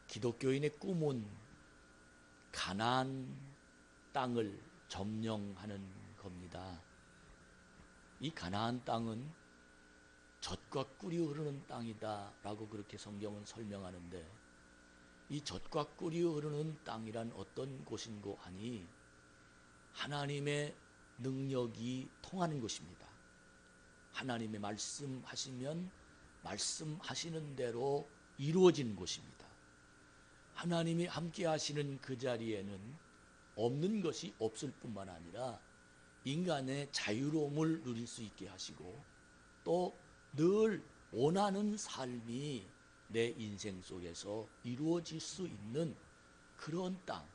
기독교인의 꿈은 가나안 땅을 점령하는 겁니다. 이 가나안 땅은 젖과 꿀이 흐르는 땅이다 라고 그렇게 성경은 설명하는데, 이 젖과 꿀이 흐르는 땅이란 어떤 곳인고 하니 하나님의 능력이 통하는 곳입니다. 하나님의 말씀하시면 말씀하시는 대로 이루어지는 곳입니다. 하나님이 함께 하시는 그 자리에는 없는 것이 없을 뿐만 아니라 인간의 자유로움을 누릴 수 있게 하시고, 또 늘 원하는 삶이 내 인생 속에서 이루어질 수 있는 그런 땅,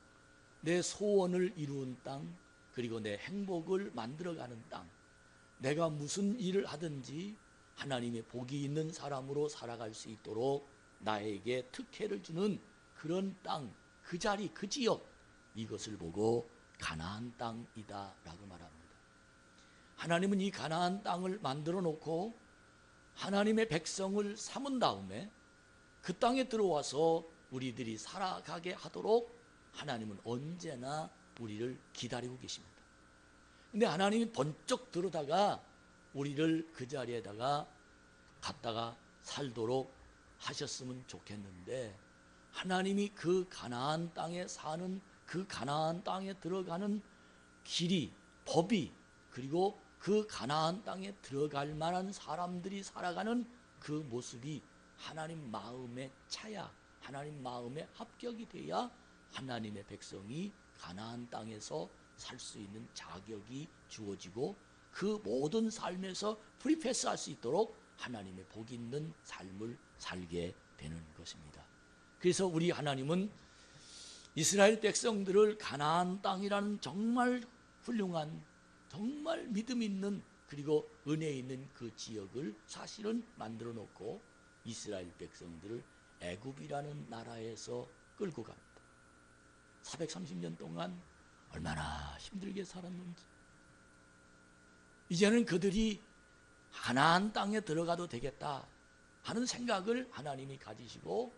내 소원을 이루는 땅, 그리고 내 행복을 만들어가는 땅, 내가 무슨 일을 하든지 하나님의 복이 있는 사람으로 살아갈 수 있도록 나에게 특혜를 주는 그런 땅, 그 자리, 그 지역, 이것을 보고 가나안 땅이다 라고 말합니다. 하나님은 이 가나안 땅을 만들어 놓고 하나님의 백성을 삼은 다음에 그 땅에 들어와서 우리들이 살아가게 하도록 하나님은 언제나 우리를 기다리고 계십니다. 근데 하나님이 번쩍 들어다가 우리를 그 자리에다가 갖다가 살도록 하셨으면 좋겠는데, 하나님이 그 가나안 땅에 사는, 그 가나안 땅에 들어가는 길이, 법이, 그리고 그 가나안 땅에 들어갈 만한 사람들이 살아가는 그 모습이 하나님 마음에 차야, 하나님 마음에 합격이 돼야 하나님의 백성이 가나안 땅에서 살 수 있는 자격이 주어지고, 그 모든 삶에서 프리패스할 수 있도록 하나님의 복 있는 삶을 살게 되는 것입니다. 그래서 우리 하나님은 이스라엘 백성들을 가나안 땅이라는 정말 훌륭한, 정말 믿음 있는, 그리고 은혜 있는 그 지역을 사실은 만들어 놓고 이스라엘 백성들을 애굽이라는 나라에서 끌고 갑니다. 430년 동안 얼마나 힘들게 살았는지. 이제는 그들이 가나안 땅에 들어가도 되겠다 하는 생각을 하나님이 가지시고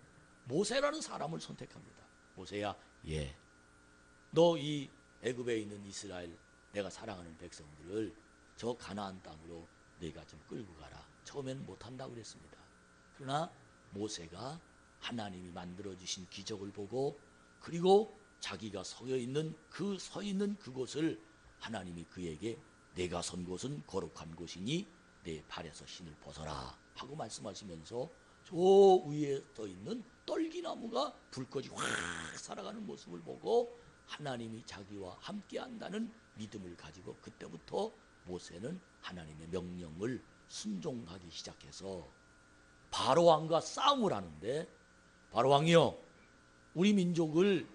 모세라는 사람을 선택합니다. 모세야, 너 이 애굽에 있는 이스라엘, 내가 사랑하는 백성들을 저 가나안 땅으로 네가 좀 끌고 가라. 처음엔 못한다고 그랬습니다. 그러나 모세가 하나님이 만들어주신 기적을 보고, 그리고 자기가 서 있는 그곳을 하나님이 그에게 내가 선 곳은 거룩한 곳이니 내 발에서 신을 벗어라 하고 말씀하시면서 저 위에 떠 있는 떨기나무가 불꽃이 확 살아가는 모습을 보고 하나님이 자기와 함께 한다는 믿음을 가지고, 그때부터 모세는 하나님의 명령을 순종하기 시작해서 바로왕과 싸움을 하는데, 바로왕이여, 우리 민족을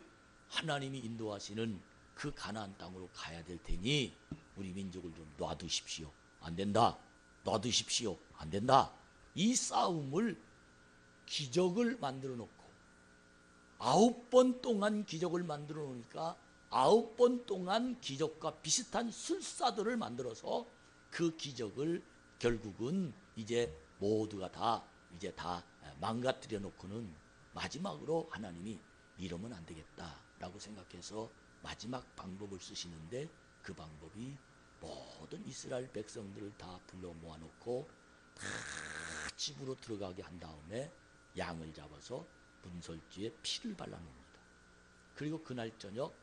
하나님이 인도하시는 그 가나안 땅으로 가야 될 테니 우리 민족을 좀 놔두십시오. 안 된다. 놔두십시오. 안 된다. 이 싸움을, 기적을 만들어 놓고 9번 동안 기적을 만들어 놓으니까 9번 동안 기적과 비슷한 술사들을 만들어서 그 기적을 결국은 이제 모두가 다 망가뜨려 놓고는 마지막으로 하나님이 이러면 안 되겠다라고 생각해서 마지막 방법을 쓰시는데, 그 방법이 모든 이스라엘 백성들을 다 불러 모아놓고 다 집으로 들어가게 한 다음에 양을 잡아서 문설주에 피를 발라놓습니다. 그리고 그날 저녁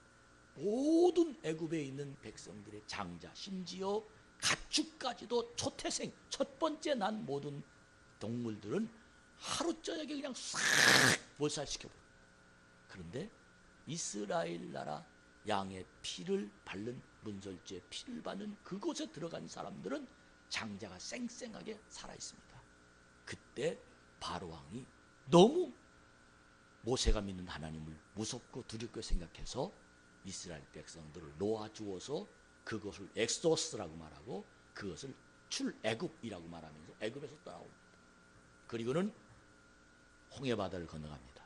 모든 애굽에 있는 백성들의 장자, 심지어 가축까지도 초태생, 첫 번째 난 모든 동물들은 하루 저녁에 그냥 싹 몰살시켜버려요. 그런데 이스라엘 나라 양의 피를 바른, 문설주에 피를 바른 그곳에 들어간 사람들은 장자가 쌩쌩하게 살아있습니다. 그때 바로왕이 너무 모세가 믿는 하나님을 무섭고 두렵게 생각해서 이스라엘 백성들을 놓아주어서 그것을 엑소스라고 말하고, 그것을 출애굽이라고 말하면서 애굽에서 떠나옵니다. 그리고는 홍해바다를 건너갑니다.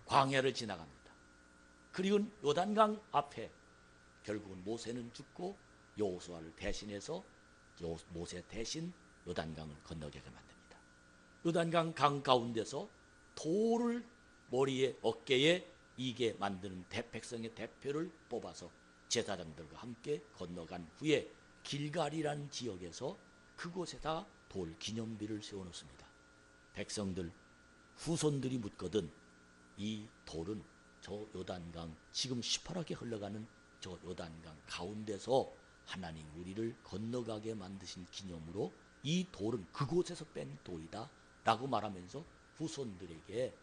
광야를 지나갑니다. 그리고 요단강 앞에 결국은 모세는 죽고 여호수아를 대신해서 모세 대신 요단강을 건너게 만듭니다. 요단강 강 가운데서 돌을 머리에 어깨에 이게 만드는 백성의 대표를 뽑아서 제사장들과 함께 건너간 후에 길갈이라는 지역에서 그곳에다 돌 기념비를 세워놓습니다. 백성들 후손들이 묻거든 이 돌은 저 요단강 지금 시퍼렇게 흘러가는 저 요단강 가운데서 하나님 우리를 건너가게 만드신 기념으로 이 돌은 그곳에서 뺀 돌이다 라고 말하면서 후손들에게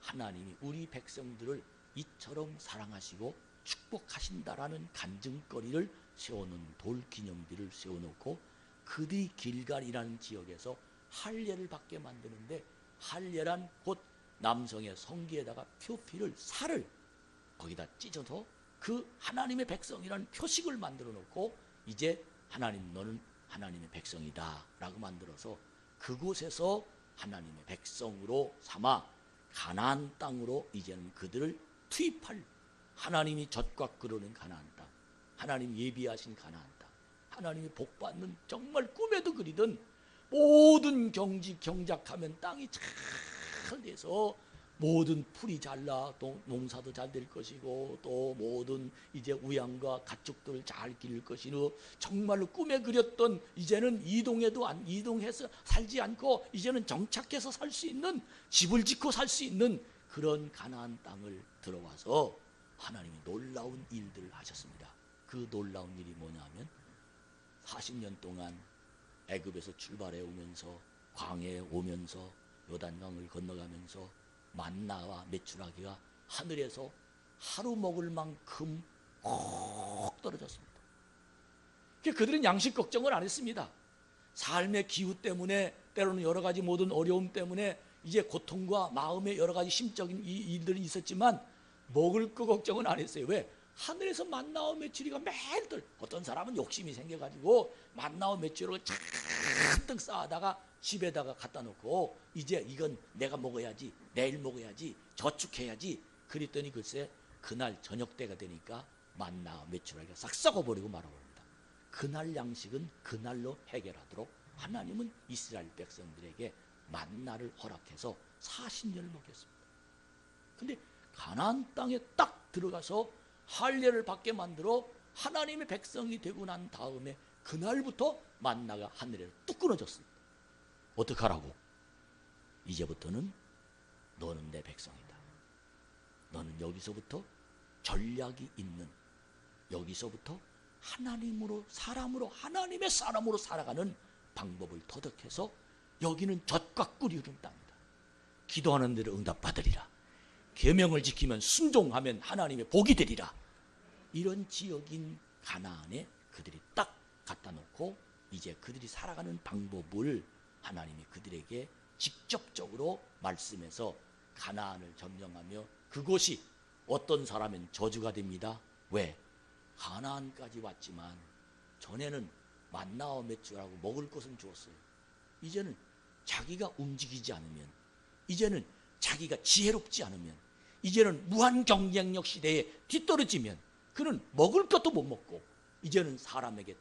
하나님이 우리 백성들을 이처럼 사랑하시고 축복하신다라는 간증거리를 세우는 돌 기념비를 세워놓고 그들이 길갈이라는 지역에서 할례를 받게 만드는데, 할례란 곧 남성의 성기에다가 표피를 살을 거기다 찢어서 그 하나님의 백성이라는 표식을 만들어 놓고 이제 하나님 너는 하나님의 백성이다 라고 만들어서 그곳에서 하나님의 백성으로 삼아 가나안 땅으로 이제는 그들을 투입할, 하나님이 젖과 끓는 가나안 땅, 하나님 예비하신 가나안 땅, 하나님이 복받는 정말 꿈에도 그리던 모든 경작하면 땅이 잘 돼서 모든 풀이 잘 나, 또 농사도 잘 될 것이고 또 모든 이제 우양과 가축들을 잘 기를 것이고 정말로 꿈에 그렸던 이제는 이동해서 살지 않고 이제는 정착해서 살 수 있는, 집을 짓고 살 수 있는 그런 가나안 땅을 들어와서 하나님이 놀라운 일들을 하셨습니다. 그 놀라운 일이 뭐냐면 40년 동안 애굽에서 출발해 오면서 광야에 오면서 요단강을 건너가면서 만나와 메추라기가 하늘에서 하루 먹을 만큼 꼭 떨어졌습니다. 그들은 양식 걱정을 안 했습니다. 삶의 기후 때문에 때로는 여러 가지 모든 어려움 때문에 이제 고통과 마음의 여러 가지 심적인 일들이 있었지만 먹을 거 걱정은 안 했어요. 왜? 하늘에서 만나와 메추리가 매일 어떤 사람은 욕심이 생겨가지고 만나와 메추리를 잔뜩 쌓아다가 집에다가 갖다 놓고 이제 이건 내가 먹어야지, 내일 먹어야지, 저축해야지. 그랬더니 글쎄 그날 저녁 때가 되니까 만나와 메추리가 싹 썩어버리고 말아버립니다. 그날 양식은 그날로 해결하도록 하나님은 이스라엘 백성들에게 만나를 허락해서 40년을 먹였습니다. 근데 가나안 땅에 딱 들어가서 할례를 받게 만들어 하나님의 백성이 되고 난 다음에 그날부터 만나가 하늘에서 뚝 끊어졌습니다. 어떡하라고? 이제부터는 너는 내 백성이다. 너는 여기서부터 전략이 있는, 여기서부터 하나님으로 사람으로 하나님의 사람으로 살아가는 방법을 터득해서 여기는 젖과 꿀이 흐르는 땅이다. 기도하는 대로 응답받으리라. 계명을 지키면 순종하면 하나님의 복이 되리라. 이런 지역인 가나안에 그들이 딱 갖다 놓고 이제 그들이 살아가는 방법을 하나님이 그들에게 직접적으로 말씀해서 가나안을 점령하며 그곳이 어떤 사람은 저주가 됩니다. 왜? 가나안까지 왔지만 전에는 만나와 메추라고 먹을 것은 주었어요. 이제는 자기가 움직이지 않으면, 이제는 자기가 지혜롭지 않으면, 이제는 무한 경쟁력 시대에 뒤떨어지면 그는 먹을 것도 못 먹고 이제는 사람에게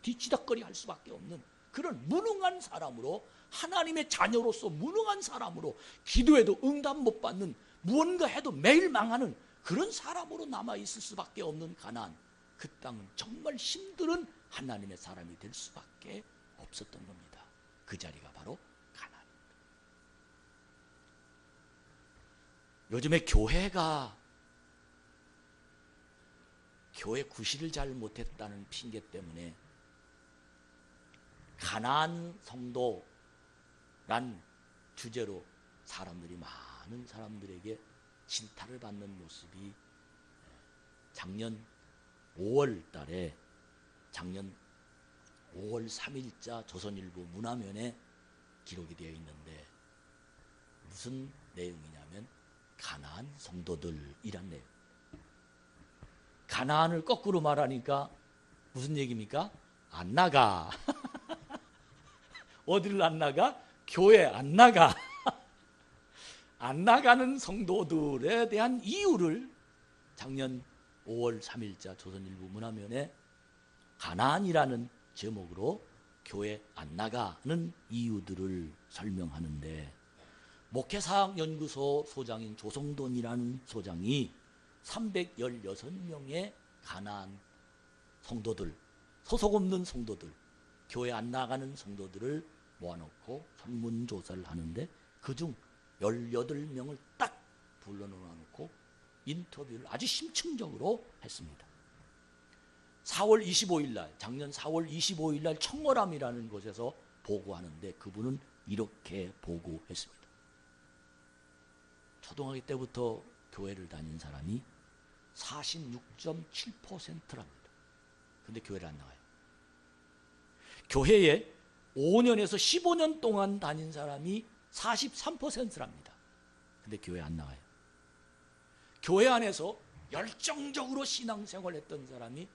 뒤치다거리 할 수밖에 없는 그런 무능한 사람으로, 하나님의 자녀로서 무능한 사람으로, 기도해도 응답 못 받는, 무언가 해도 매일 망하는 그런 사람으로 남아있을 수밖에 없는 가나안, 그 땅은 정말 힘든 하나님의 사람이 될 수밖에 없었던 겁니다. 그 자리가 바로 가나안입니다. 요즘에 교회 구실을 잘 못했다는 핑계 때문에 가나안 성도란 주제로 많은 사람들에게 질타를 받는 모습이 작년 5월 3일자 조선일보 문화면에 기록이 되어 있는데 무슨 내용이냐면 가나안 성도들이란 내용. 가나안을 거꾸로 말하니까 무슨 얘기입니까? 안 나가. 어디를 안 나가? 교회 안 나가. 안 나가는 성도들에 대한 이유를 작년 5월 3일자 조선일보 문화면에 가나안이라는 제목으로 교회 안 나가는 이유들을 설명하는데 목회사학연구소 소장인 조성돈이라는 소장이 316명의 가나안 성도들, 소속 없는 성도들, 교회 안 나가는 성도들을 모아놓고 설문조사를 하는데 그중 18명을 딱 불러놓고 인터뷰를 아주 심층적으로 했습니다. 4월 25일 날, 작년 4월 25일 날 청월함이라는 곳에서 보고하는데 그분은 이렇게 보고했습니다. 초등학교 때부터 교회를 다닌 사람이 46.7%랍니다. 근데 교회를 안 나가요. 교회에 5년에서 15년 동안 다닌 사람이 43%랍니다. 근데 교회 안 나가요. 교회 안에서 열정적으로 신앙생활 했던 사람이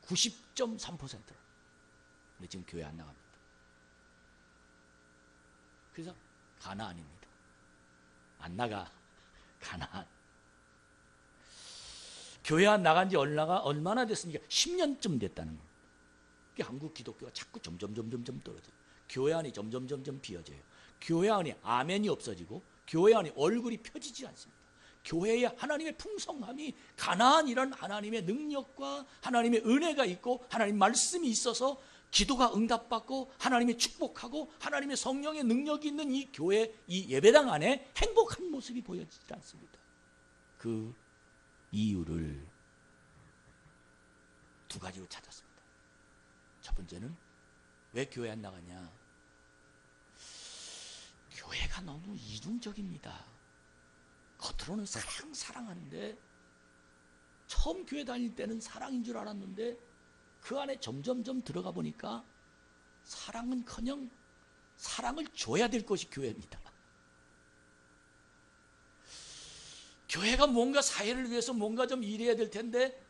90.3%랍니다. 근데 지금 교회 안 나갑니다. 그래서 가나안입니다. 안 나가. 가나안. 교회 안 나간 지 얼마나 됐습니까? 10년쯤 됐다는 겁니다. 한국 기독교가 자꾸 점점 떨어져요. 교회 안이 점점 비어져요. 교회 안에 아멘이 없어지고 교회 안에 얼굴이 펴지지 않습니다. 교회에 하나님의 풍성함이 가나안이란 하나님의 능력과 하나님의 은혜가 있고 하나님 말씀이 있어서 기도가 응답받고 하나님의 축복하고 하나님의 성령의 능력이 있는 이 교회, 이 예배당 안에 행복한 모습이 보여지지 않습니다. 그 이유를 두 가지로 찾았습니다. 첫 번째는 왜 교회 안 나가냐? 교회가 너무 이중적입니다. 겉으로는 사랑하는데 처음 교회 다닐 때는 사랑인 줄 알았는데 그 안에 점점 들어가 보니까 사랑은커녕 사랑을 줘야 될 것이 교회입니다. 교회가 뭔가 사회를 위해서 뭔가 좀 일해야 될 텐데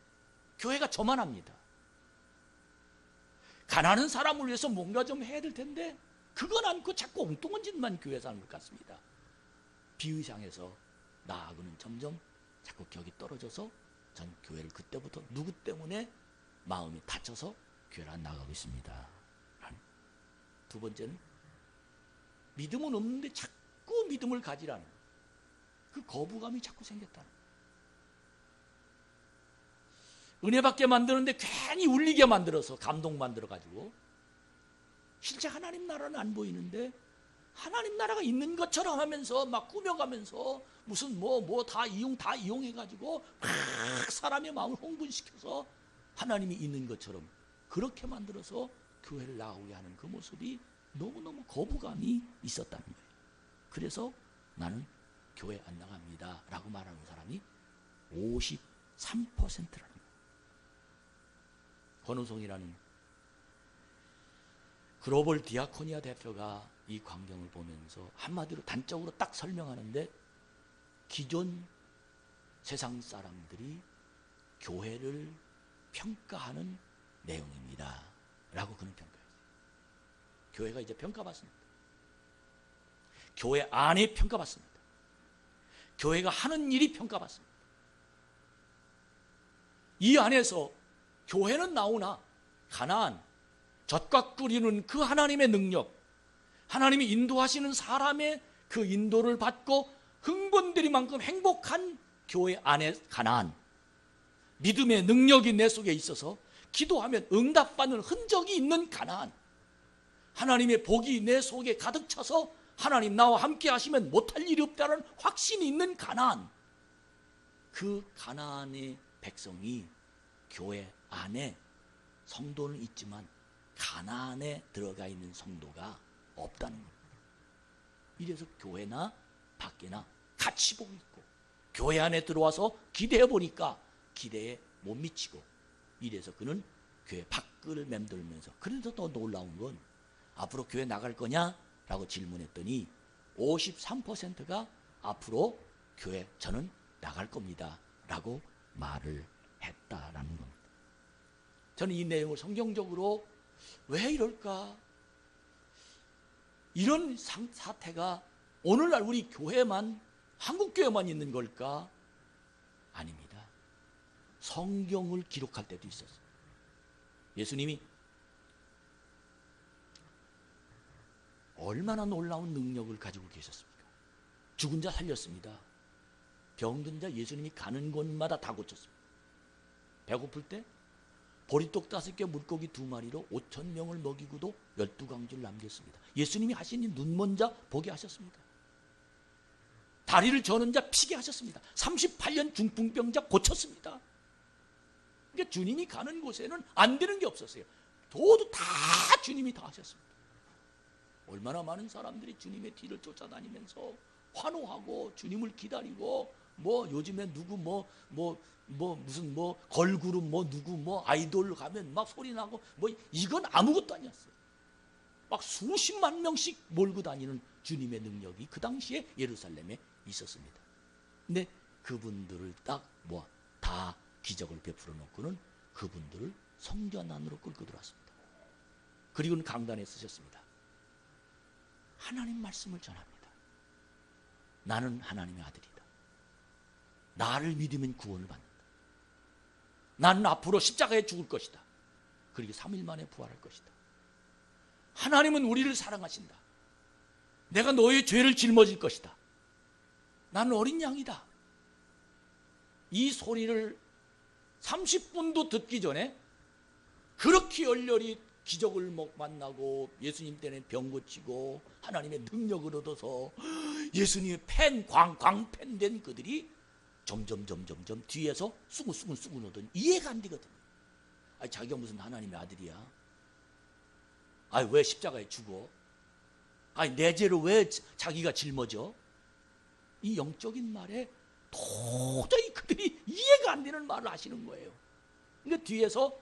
교회가 저만 합니다. 가난한 사람을 위해서 뭔가 좀 해야 될 텐데 그건 않고 자꾸 엉뚱한 짓만 교회 사는 것 같습니다. 비의상에서 나하고는 점점 자꾸 격이 떨어져서 전 교회를 그때부터 누구 때문에 마음이 다쳐서 교회를 안 나가고 있습니다. 두 번째는 믿음은 없는데 자꾸 믿음을 가지라는 그 거부감이 자꾸 생겼다는 거예요. 은혜 받게 만드는데 괜히 울리게 만들어서 감동 만들어가지고 실제 하나님 나라는 안 보이는데 하나님 나라가 있는 것처럼 하면서 막 꾸며가면서 무슨 뭐 다 이용해가지고 막 사람의 마음을 흥분시켜서 하나님이 있는 것처럼 그렇게 만들어서 교회를 나오게 하는 그 모습이 너무너무 거부감이 있었다는 거예요. 그래서 나는 교회 안 나갑니다 라고 말하는 사람이 53%라는 거예요. 권우송이라는 글로벌 디아코니아 대표가 이 광경을 보면서 한마디로 단적으로 딱 설명하는데 기존 세상 사람들이 교회를 평가하는 내용입니다 라고 그는 평가했어요. 교회가 이제 평가받습니다. 교회 안에 평가받습니다. 교회가 하는 일이 평가받습니다. 이 안에서 교회는 나오나 가나안, 젖과 꿀이는 그 하나님의 능력, 하나님이 인도하시는 사람의 그 인도를 받고 흥분들이만큼 행복한 교회 안에 가나안, 믿음의 능력이 내 속에 있어서 기도하면 응답받는 흔적이 있는 가나안, 하나님의 복이 내 속에 가득 차서 하나님 나와 함께 하시면 못할 일이 없다는 확신이 있는 가나안, 그 가나안의 백성이 교회 안에 성도는 있지만 가나안에 들어가 있는 성도가 없다는 겁니다. 이래서 교회나 밖에나 같이 보고 있고 교회 안에 들어와서 기대해 보니까 기대에 못 미치고 이래서 그는 교회 밖을 맴돌면서 그래서 더 놀라운 건 앞으로 교회 나갈 거냐? 라고 질문했더니 53%가 앞으로 교회 저는 나갈 겁니다 라고 말을 했다라는 겁니다. 저는 이 내용을 성경적으로 왜 이럴까? 이런 사태가 오늘날 우리 교회만, 한국 교회만 있는 걸까? 아닙니다. 성경을 기록할 때도 있었어요. 예수님이 얼마나 놀라운 능력을 가지고 계셨습니까? 죽은 자 살렸습니다. 병든 자 예수님이 가는 곳마다 다 고쳤습니다. 배고플 때 보리떡 5개 물고기 2마리로 5,000명을 먹이고도 12강주를 남겼습니다. 예수님이 하신 이 눈먼 자 보게 하셨습니다. 다리를 저는 자 피게 하셨습니다. 38년 중풍병자 고쳤습니다. 그러니까 주님이 가는 곳에는 안 되는 게 없었어요. 모두 다 주님이 다 하셨습니다. 얼마나 많은 사람들이 주님의 뒤를 쫓아다니면서 환호하고 주님을 기다리고 요즘에 누구 무슨 걸그룹 누구 아이돌 가면 막 소리 나고 이건 아무것도 아니었어요. 막 수십만 명씩 몰고 다니는 주님의 능력이 그 당시에 예루살렘에 있었습니다. 근데 그분들을 다 기적을 베풀어 놓고는 그분들을 성전 안으로 끌고 들어왔습니다. 그리고는 강단에 쓰셨습니다. 하나님 말씀을 전합니다. 나는 하나님의 아들이다. 나를 믿으면 구원을 받는다. 나는 앞으로 십자가에 죽을 것이다. 그리고 3일 만에 부활할 것이다. 하나님은 우리를 사랑하신다. 내가 너의 죄를 짊어질 것이다. 나는 어린 양이다. 이 소리를 30분도 듣기 전에 그렇게 열렬히 기적을 만나고 예수님 때는 병 고치고 하나님의 능력을 얻어서 예수님의 광팬 된 그들이 점점 뒤에서 수군 오더니 이해가 안 되거든요. 아니, 자기가 무슨 하나님의 아들이야? 아니, 왜 십자가에 죽어? 아니, 내 죄를 왜 자기가 짊어져? 이 영적인 말에 도저히 그들이 이해가 안 되는 말을 하시는 거예요. 그러니까 뒤에서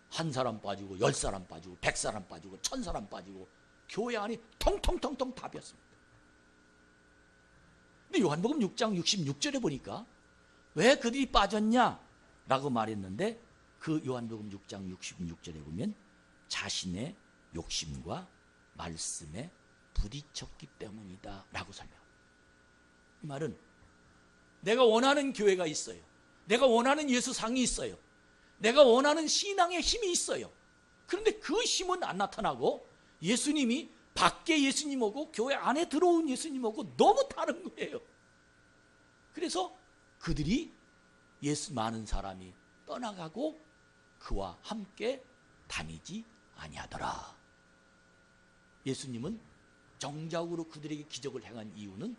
1사람 빠지고 10사람 빠지고 100사람 빠지고 1000사람 빠지고 교회 안이 통통통통 다 비었습니다. 근데 요한복음 6장 66절에 보니까 왜 그들이 빠졌냐? 라고 말했는데 그 요한복음 6장 66절에 보면 자신의 욕심과 말씀에 부딪혔기 때문이다 라고 설명합니다. 이 말은 내가 원하는 교회가 있어요. 내가 원하는 예수상이 있어요. 내가 원하는 신앙의 힘이 있어요. 그런데 그 힘은 안 나타나고 예수님이 밖에 예수님하고 교회 안에 들어온 예수님하고 너무 다른 거예요. 그래서 그들이 많은 사람이 떠나가고 그와 함께 다니지 아니하더라. 예수님은 정작으로 그들에게 기적을 행한 이유는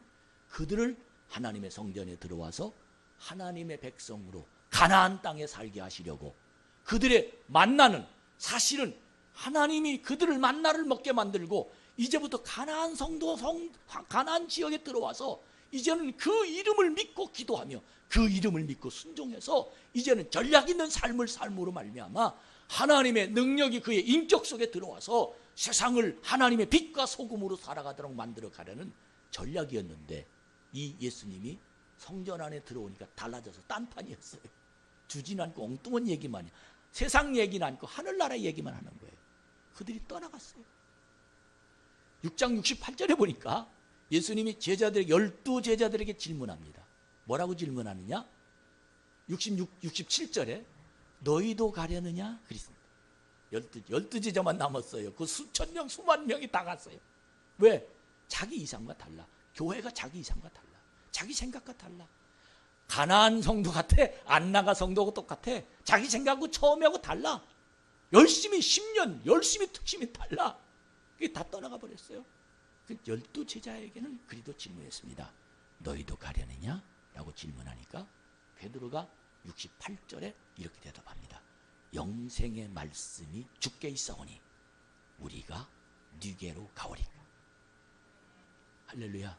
그들을 하나님의 성전에 들어와서 하나님의 백성으로 가나안 땅에 살게 하시려고, 그들의 만나는 사실은 하나님이 그들을 만나를 먹게 만들고 이제부터 가나안 가나안 지역에 들어와서 이제는 그 이름을 믿고 기도하며 그 이름을 믿고 순종해서 이제는 전략 있는 삶으로 말미암아 하나님의 능력이 그의 인격 속에 들어와서 세상을 하나님의 빛과 소금으로 살아가도록 만들어 가려는 전략이었는데, 이 예수님이 성전 안에 들어오니까 달라져서 딴판이었어요. 주진 않고 엉뚱한 얘기만, 세상 얘기는 않고 하늘나라 얘기만 하는 거예요. 그들이 떠나갔어요. 6장 68절에 보니까 예수님이 12제자들에게 질문합니다. 뭐라고 질문하느냐? 67절에 너희도 가려느냐? 그랬습니다. 12제자만 남았어요. 그 수천 명, 수만 명이 다 갔어요. 왜? 자기 이상과 달라. 교회가 자기 이상과 달라. 자기 생각과 달라. 가나안 성도 같아. 안나가 성도하고 똑같아. 자기 생각하고 처음하고 달라. 열심히 10년 열심히 특심이 달라. 그게 다 떠나가 버렸어요. 그 12제자에게는 그리도 질문했습니다. 너희도 가려느냐? 라고 질문하니까 베드로가 68절에 이렇게 대답합니다. 영생의 말씀이 주께 있사오니 우리가 네게로 가오리까. 할렐루야.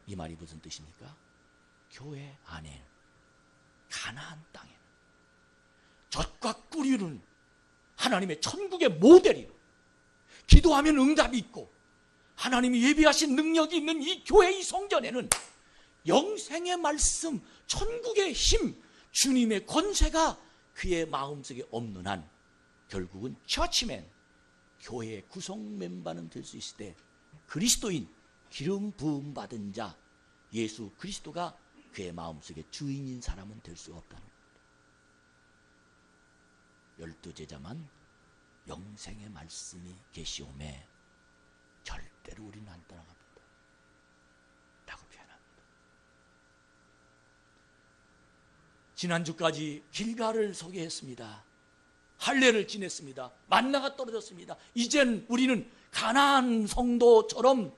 이 말이 무슨 뜻입니까? 교회 안에, 가나안 땅에는 젖과 꿀이는 하나님의 천국의 모델이로, 기도하면 응답이 있고 하나님이 예비하신 능력이 있는 이 교회, 이 성전에는 영생의 말씀, 천국의 힘, 주님의 권세가 그의 마음속에 없는 한 결국은 처치맨, 교회의 구성 멤버는 될 수 있을 때 그리스도인, 기름 부음 받은 자 예수 그리스도가 그의 마음속에 주인인 사람은 될 수 없다는 겁니다. 12제자만 영생의 말씀이 계시오매 절대로 우리는 안 떠나갑니다 라고 표현합니다. 지난주까지 길가를 소개했습니다. 할례를 지냈습니다. 만나가 떨어졌습니다. 이젠 우리는 가나안 성도처럼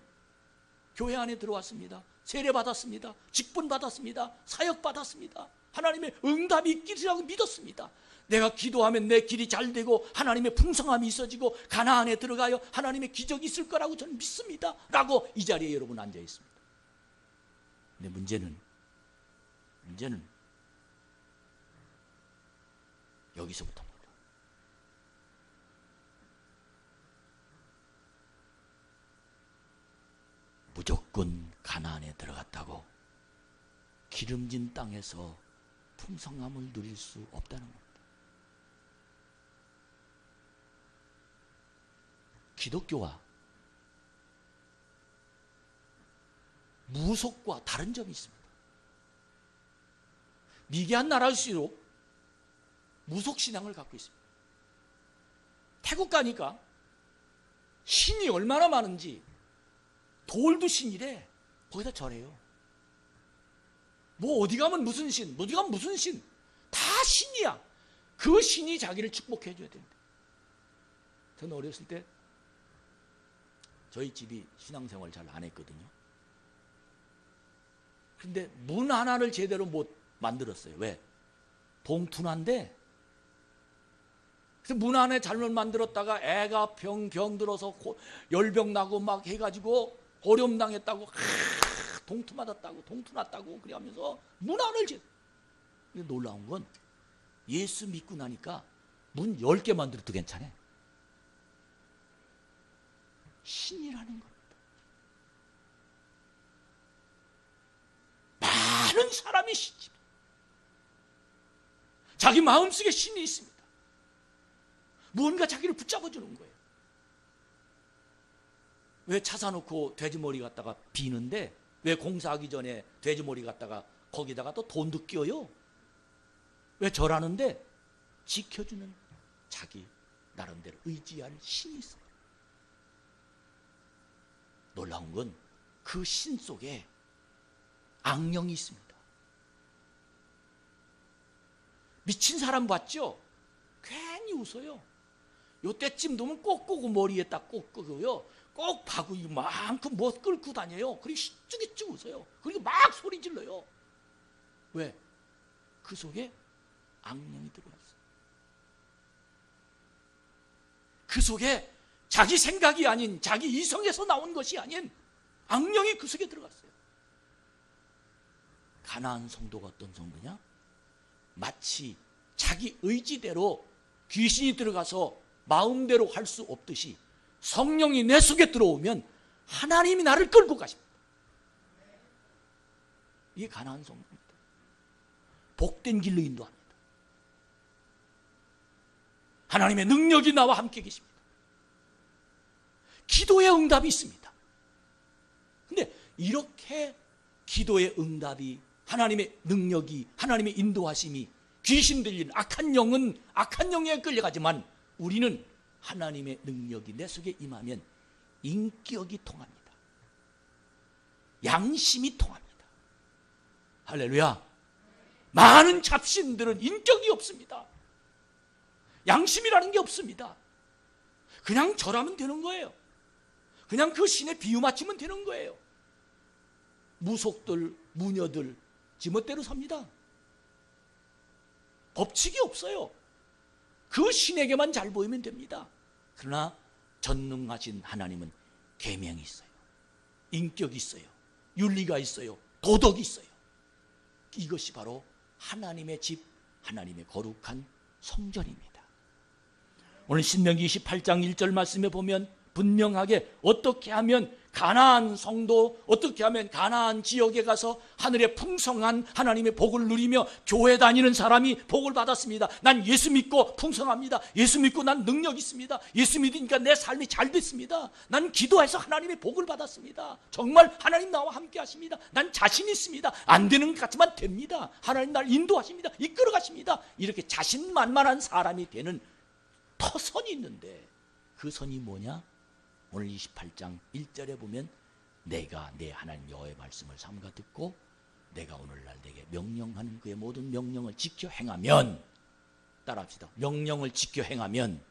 교회 안에 들어왔습니다. 세례 받았습니다. 직분 받았습니다. 사역 받았습니다. 하나님의 응답이 있기라고 믿었습니다. 내가 기도하면 내 길이 잘 되고 하나님의 풍성함이 있어지고 가나안에 들어가요 하나님의 기적이 있을 거라고 저는 믿습니다 라고 이 자리에 여러분 앉아 있습니다. 근데 문제는 여기서부터입니다. 무조건 가나안에 들어갔다고 기름진 땅에서 풍성함을 누릴 수 없다는 겁니다. 기독교와 무속과 다른 점이 있습니다. 미개한 나라일수록 무속신앙을 갖고 있습니다. 태국 가니까 신이 얼마나 많은지 돌도 신이래. 거기다 절해요. 뭐 어디 가면 무슨 신, 어디 가면 무슨 신, 다 신이야. 그 신이 자기를 축복해 줘야 된다. 저는 어렸을 때 저희 집이 신앙생활 잘 안 했거든요. 근데 문 하나를 제대로 못 만들었어요. 왜? 봉투난데. 그래서 문 안에 잘못 만들었다가 애가 병들어서 열병 나고 막 해가지고 고렴당했다고, 동투 맞았다고, 동투 났다고 그래 하면서 문 안을 근데 놀라운 건 예수 믿고 나니까 문 10개 만들어도 괜찮아. 신이라는 겁니다. 많은 사람이 신입니다. 자기 마음속에 신이 있습니다. 무언가 자기를 붙잡아주는 거예요. 왜 차 사놓고 돼지머리 갖다가 비는데 왜 공사하기 전에 돼지머리 갖다가 거기다가 또 돈도 끼워요? 왜 절하는데 지켜주는 자기 나름대로 의지할 신이 있어요. 놀라운 건 그 신 속에 악령이 있습니다. 미친 사람 봤죠? 괜히 웃어요. 요때쯤 되면 꼭꼭 머리에 딱 꽂고요. 꼭 바구 이만큼 못 끌고 다녀요. 그리고 쭉 웃어요. 그리고 막 소리 질러요. 왜? 그 속에 악령이 들어왔어요. 그 속에 자기 생각이 아닌, 자기 이성에서 나온 것이 아닌 악령이 그 속에 들어갔어요. 가나안 성도가 어떤 성도냐? 마치 자기 의지대로 귀신이 들어가서 마음대로 할 수 없듯이 성령이 내 속에 들어오면 하나님이 나를 끌고 가십니다. 이게 가나안 성도입니다. 복된 길로 인도합니다. 하나님의 능력이 나와 함께 계십니다. 기도의 응답이 있습니다. 근데 이렇게 기도의 응답이, 하나님의 능력이, 하나님의 인도하심이 귀신 들린 악한 영은 악한 영에 끌려가지만 우리는 하나님의 능력이 내 속에 임하면 인격이 통합니다. 양심이 통합니다. 할렐루야. 많은 잡신들은 인격이 없습니다. 양심이라는 게 없습니다. 그냥 절하면 되는 거예요. 그냥 그 신에 비유 맞추면 되는 거예요. 무속들, 무녀들 지멋대로 삽니다. 법칙이 없어요. 그 신에게만 잘 보이면 됩니다. 그러나 전능하신 하나님은 계명이 있어요. 인격이 있어요. 윤리가 있어요. 도덕이 있어요. 이것이 바로 하나님의 집, 하나님의 거룩한 성전입니다. 오늘 신명기 28장 1절 말씀에 보면 분명하게 어떻게 하면 가나안 성도, 어떻게 하면 가나안 지역에 가서 하늘의 풍성한 하나님의 복을 누리며 교회 다니는 사람이 복을 받았습니다. 난 예수 믿고 풍성합니다. 예수 믿고 난 능력 있습니다. 예수 믿으니까 내 삶이 잘 됐습니다. 난 기도해서 하나님의 복을 받았습니다. 정말 하나님 나와 함께 하십니다. 난 자신 있습니다. 안 되는 것 같지만 됩니다. 하나님 날 인도하십니다. 이끌어 가십니다. 이렇게 자신만만한 사람이 되는 터선이 있는데 그 선이 뭐냐? 오늘 28장 1절에 보면 내가 내 하나님 여호와의 말씀을 삼가 듣고 내가 오늘날 내게 명령하는 그의 모든 명령을 지켜 행하면, 따라합시다. 명령을 지켜 행하면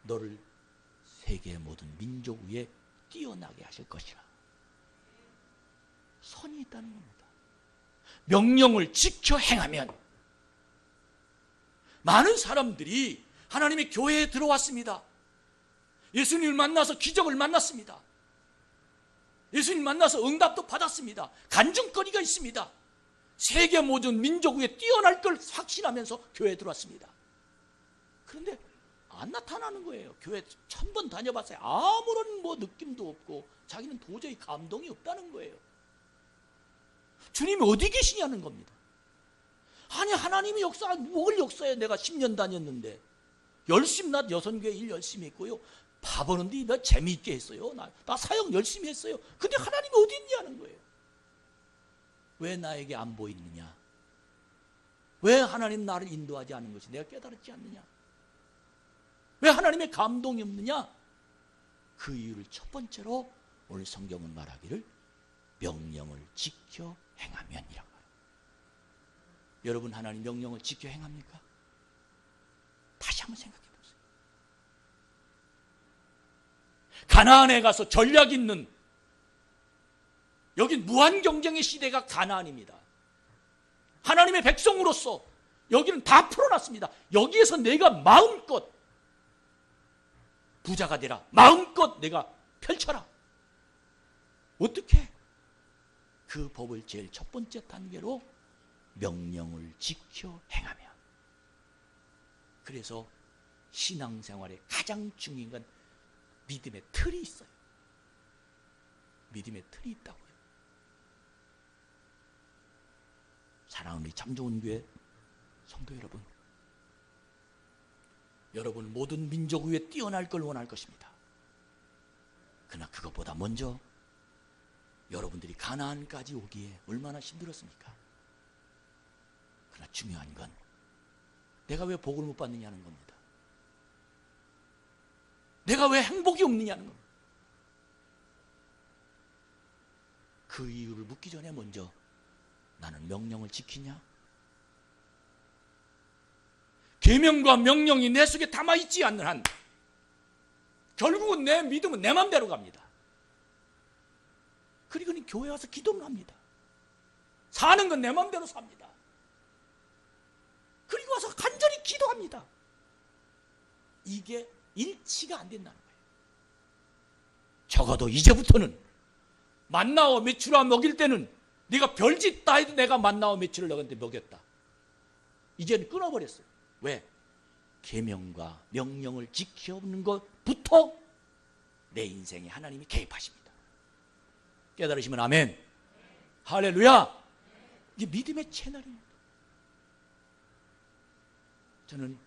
너를 세계의 모든 민족 위에 뛰어나게 하실 것이라. 선이 있다는 겁니다. 명령을 지켜 행하면. 많은 사람들이 하나님의 교회에 들어왔습니다. 예수님을 만나서 기적을 만났습니다. 예수님 만나서 응답도 받았습니다. 간증거리가 있습니다. 세계 모든 민족 위에 뛰어날 걸 확신하면서 교회에 들어왔습니다. 그런데 안 나타나는 거예요. 교회 1000번 다녀봤어요. 아무런 느낌도 없고 자기는 도저히 감동이 없다는 거예요. 주님이 어디 계시냐는 겁니다. 아니, 하나님이 역사, 뭘 역사해. 내가 10년 다녔는데 열심히 나 여선교회 일 열심히 했고요, 밥 오는데 나 재미있게 했어요. 나 사역 열심히 했어요. 근데 하나님이 어디 있냐는 거예요. 왜 나에게 안 보이느냐? 왜 하나님 나를 인도하지 않는 것이 내가 깨달았지 않느냐? 왜 하나님의 감동이 없느냐? 그 이유를 첫 번째로 오늘 성경은 말하기를 명령을 지켜 행하면이라고 말합니다. 여러분, 하나님 명령을 지켜 행합니까? 다시 한번 생각해 보세요. 가나안에 가서 전략 있는, 여긴 무한 경쟁의 시대가 가나안입니다. 하나님의 백성으로서 여기는 다 풀어놨습니다. 여기에서 내가 마음껏 부자가 되라. 마음껏 내가 펼쳐라. 어떻게? 그 법을 제일 첫 번째 단계로 명령을 지켜 행하며. 그래서 신앙생활의 가장 중요한 건 믿음의 틀이 있어요. 믿음의 틀이 있다고요. 사랑하는 우리 참 좋은 교회 성도 여러분, 여러분 모든 민족 위에 뛰어날 걸 원할 것입니다. 그러나 그것보다 먼저 여러분들이 가나안까지 오기에 얼마나 힘들었습니까? 그러나 중요한 건 내가 왜 복을 못 받느냐는 겁니다. 내가 왜 행복이 없느냐는 겁니다. 그 이유를 묻기 전에 먼저 나는 명령을 지키냐? 계명과 명령이 내 속에 담아있지 않는 한 결국은 내 믿음은 내 맘대로 갑니다. 그리고는 교회 와서 기도를 합니다. 사는 건 내 맘대로 삽니다. 그리고 와서 간절히 기도합니다. 이게 일치가 안 된다는 거예요. 적어도 이제부터는 만나와 메추라 먹일 때는 네가 별짓 다 해도 내가 만나와 메추를 너한테 먹였다. 이제는 끊어버렸어요. 왜? 계명과 명령을 지켜오는 것부터 내 인생에 하나님이 개입하십니다. 깨달으시면 아멘. 할렐루야. 이게 믿음의 채널입니다. 저는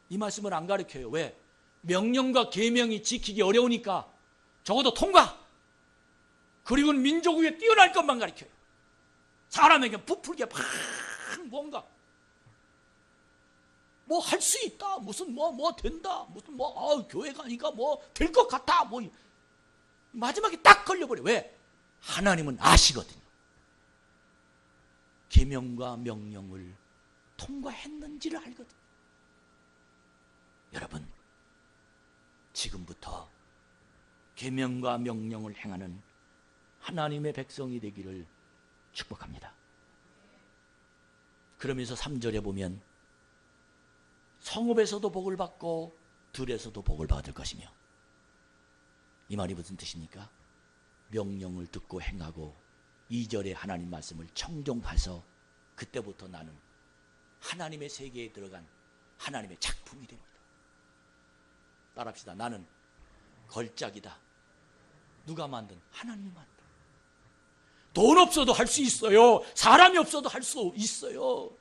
이 말씀을 안 가르쳐요. 왜? 명령과 계명이 지키기 어려우니까 적어도 통과, 그리고는 민족 위에 뛰어날 것만 가르쳐요. 사람에게 부풀게 막 뭔가 뭐 할 수 있다, 무슨 뭐 된다, 무슨 교회 가니까 뭐 될 것 같아, 뭐 마지막에 딱 걸려버려. 왜? 하나님은 아시거든요. 계명과 명령을 통과했는지를 알거든요. 여러분, 지금부터 계명과 명령을 행하는 하나님의 백성이 되기를 축복합니다. 그러면서 3절에 보면 성읍에서도 복을 받고 들에서도 복을 받을 것이며, 이 말이 무슨 뜻입니까? 명령을 듣고 행하고 2절에 하나님 말씀을 청종해서 그때부터 나는 하나님의 세계에 들어간 하나님의 작품이 됩니다. 따라합시다. 나는 걸작이다. 누가 만든? 하나님이 만든. 돈 없어도 할 수 있어요. 사람이 없어도 할 수 있어요.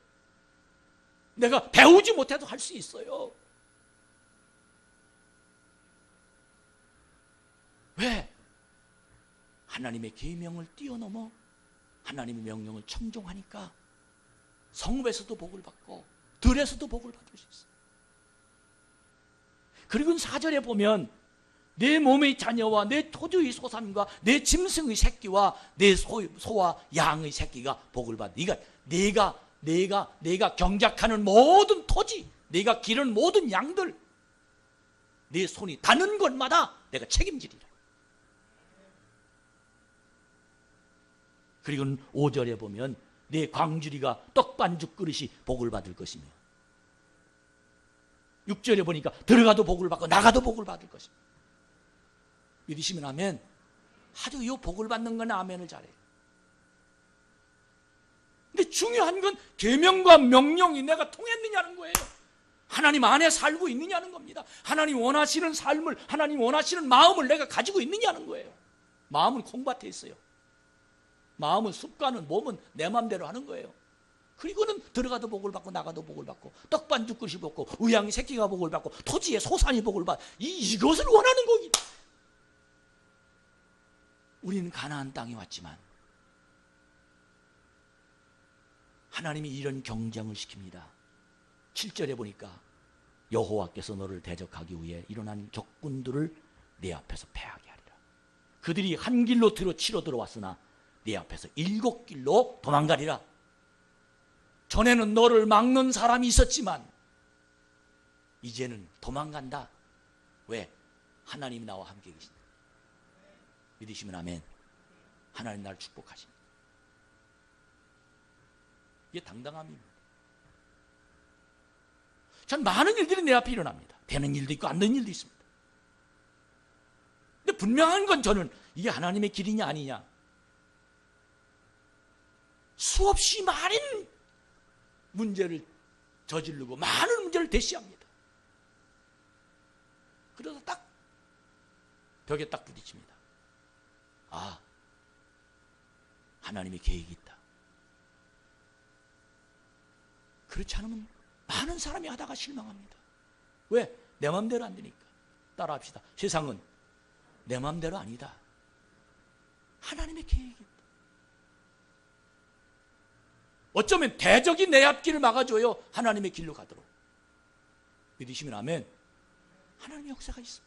내가 배우지 못해도 할 수 있어요. 왜? 하나님의 계명을 뛰어넘어 하나님의 명령을 청종하니까 성읍에서도 복을 받고 들에서도 복을 받을 수 있어요. 그리고 4절에 보면 내 몸의 자녀와 내 토지의 소산과 내 짐승의 새끼와 내 소와 양의 새끼가 복을 받. 내가 경작하는 모든 토지, 내가 기른 모든 양들, 내 손이 닿는 것마다 내가 책임지리라. 그리고 5절에 보면 내 광주리가 떡반죽 그릇이 복을 받을 것이며, 6절에 보니까 들어가도 복을 받고 나가도 복을 받을 것입니다. 믿으시면 아멘. 아주 이 복을 받는 건 아멘을 잘해요. 근데 중요한 건 계명과 명령이 내가 통했느냐는 거예요. 하나님 안에 살고 있느냐는 겁니다. 하나님 원하시는 삶을, 하나님 원하시는 마음을 내가 가지고 있느냐는 거예요. 마음은 콩밭에 있어요. 마음은 습관은, 몸은 내 마음대로 하는 거예요. 그리고는 들어가도 복을 받고 나가도 복을 받고 떡반죽 그릇이 복고 의양의 새끼가 복을 받고 토지의 소산이 복을 받고 이것을 원하는 겁니다. 우리는 가나안 땅에 왔지만 하나님이 이런 경쟁을 시킵니다. 7절에 보니까 여호와께서 너를 대적하기 위해 일어난 적군들을 내 앞에서 패하게 하리라. 그들이 한 길로 치러 들어왔으나 내 앞에서 7길로 도망가리라. 전에는 너를 막는 사람이 있었지만 이제는 도망간다. 왜? 하나님이 나와 함께 계신다. 믿으시면 아멘. 하나님 나를 축복하십니다. 이게 당당함입니다. 전 많은 일들이 내 앞에 일어납니다. 되는 일도 있고 안 되는 일도 있습니다. 근데 분명한 건 저는 이게 하나님의 길이냐 아니냐, 수없이 많은 문제를 저지르고 많은 문제를 대시합니다. 그러다 딱 벽에 딱 부딪힙니다. 아, 하나님의 계획이 있다. 그렇지 않으면 많은 사람이 하다가 실망합니다. 왜? 내 마음대로 안 되니까. 따라합시다. 세상은 내 마음대로 아니다. 하나님의 계획이 있다. 어쩌면 대적이 내 앞길을 막아줘요. 하나님의 길로 가도록. 믿으시면 아멘. 하나님의 역사가 있습니다.